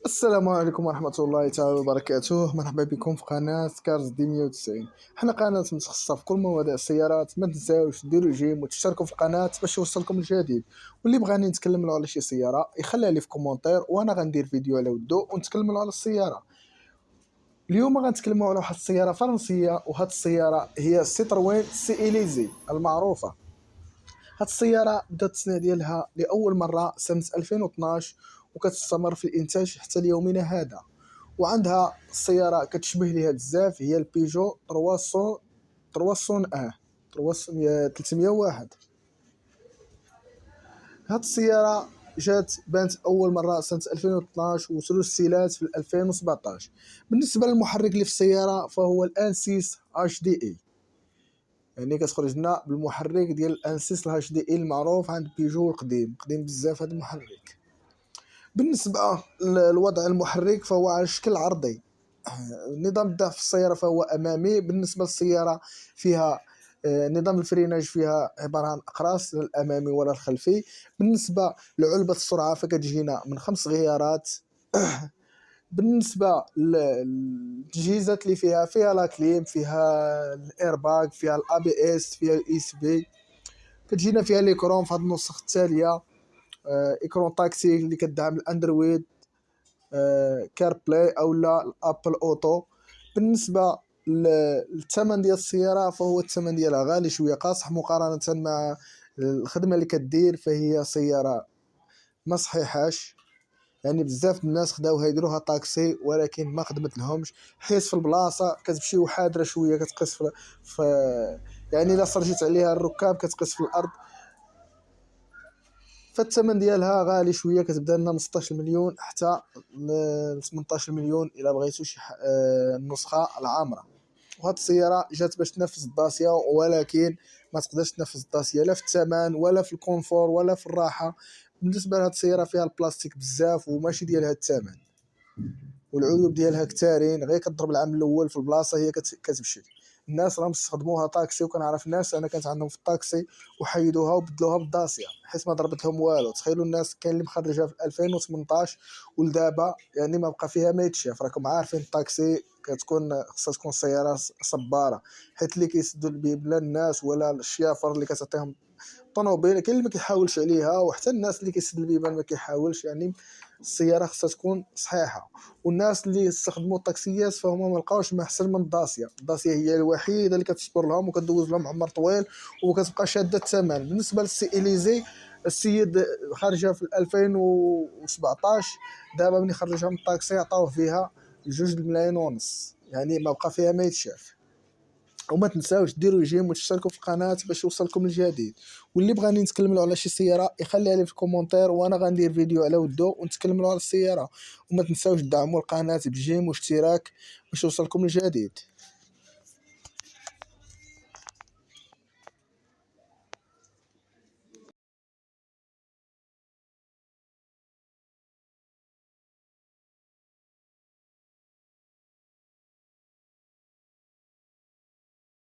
السلام عليكم ورحمة الله تعالى وبركاته. مرحبا بكم في قناة كارز دي 190. حنا قناة متخصصة في كل مواضيع السيارات. ما تنساوش ديروا جيم وتشتركوا في القناة باش يوصلكم الجديد، واللي بغاني نتكلم له على شي سيارة يخليها لي في كومونتير وانا غندير فيديو على ودو ونتكلم له على السيارة. اليوم غنتكلموا على واحد السيارة فرنسية، وهاد السيارة هي سيتروين سي إليزي المعروفة. هاد السيارة بدا التصنيع ديالها لأول مرة سنة 2012 وكتستمر في الإنتاج حتى ليومنا هذا. وعندها السيارة كتشبه ليها بزاف، هي البيجو 301. هاد السيارة بانت أول مرة سنة 2012 وترسلت في 2017. بالنسبة للمحرك اللي في السيارة فهو الأنسيس HDI، يعني كتخرج لنا بالمحرك ديال الانسيس الاتش دي اي المعروف عند بيجو القديم بزاف هذا المحرك. بالنسبه للوضع المحرك فهو على شكل عرضي. نظام الدفع في السياره فهو امامي. بالنسبه للسياره فيها نظام الفريناج فيها عباره عن اقراص لا الامامي ولا الخلفي. بالنسبه لعلبه السرعه فكتجينا من 5 غيارات. بالنسبه للتجهيزات اللي فيها لاكليم، فيها الايرباغ، فيها الأ بي اس، فيها الاي سي بي. كتجينا فيها ليكرون في هذه النسخ التاليه، ايكرون تاكسي اللي كدعم الاندرويد، كار بلاي او لا الابل اوتو. بالنسبه للثمن ديال السياره فهو الثمن ديالها غالي شويه قاصح مقارنه مع الخدمه اللي كدير، فهي سياره ما صحيحاش. يعني بزاف الناس خداوها يديروها طاكسي ولكن ما خدمت لهمش، حيت في البلاصه كتمشي وحاضره شويه كتقيس في يعني الا سرجيت عليها الركاب كتقيس في الارض. فالثمن ديالها غالي شويه، كتبدا لنا من 16 مليون حتى ل 18 مليون الا بغيتو شي النسخه العامره. وهاد السياره جات باش تنفذ الداسيا، ولكن ما تقدرش تنفذ الداسيا لا في الثمن ولا في الكونفور ولا في الراحه. بالنسبه لهاد السياره فيها البلاستيك بزاف وماشي ديال هاد الثمن، والعيوب ديالها كثارين. غير كتضرب العام الاول في البلاصه هي كتمشي. الناس راهم استخدموها طاكسي، وكنعرف ناس انا كانت عندهم في الطاكسي وحيدوها وبدلوها بالداسيا حيت ما ضربت لهم والو. تخيلوا الناس كاين اللي مخرجها في 2018 ولدابا يعني ما بقى فيها ما يتشاف. راكم عارفين الطاكسي خصها تكون سياره صباره، حيت اللي كيسدوا البيب لا الناس ولا الشيافر اللي كتعطيهم الطوموبيل كاين اللي ما كيحاولش عليها، وحتى الناس اللي كيسد البيبان ما كيحاولش. يعني السياره خصها تكون صحيحه. والناس اللي استخدموا الطاكسيات فهم ما لقاوش ما احسن من الداسيا هي الوحيده اللي كتصبر لهم وكدوز لهم عمر طويل وكتبقى شاده الثمن. بالنسبه للسي اليزي السيد خارجه في 2017، دابا ملي خرجها من الطاكسي عطاوه فيها 2 ملايين ونص، يعني ما بقى فيها ما يتشاف. وما تنساوش ديروا جيم وتشتركوا في القناه باش يوصلكم الجديد، واللي بغاني نتكلم له على شي سياره يخليها لي في الكومونتير وانا غندير فيديو على ودو ونتكلم له على السياره. وما تنساوش دعموا القناه بجيم واشتراك باش يوصلكم الجديد.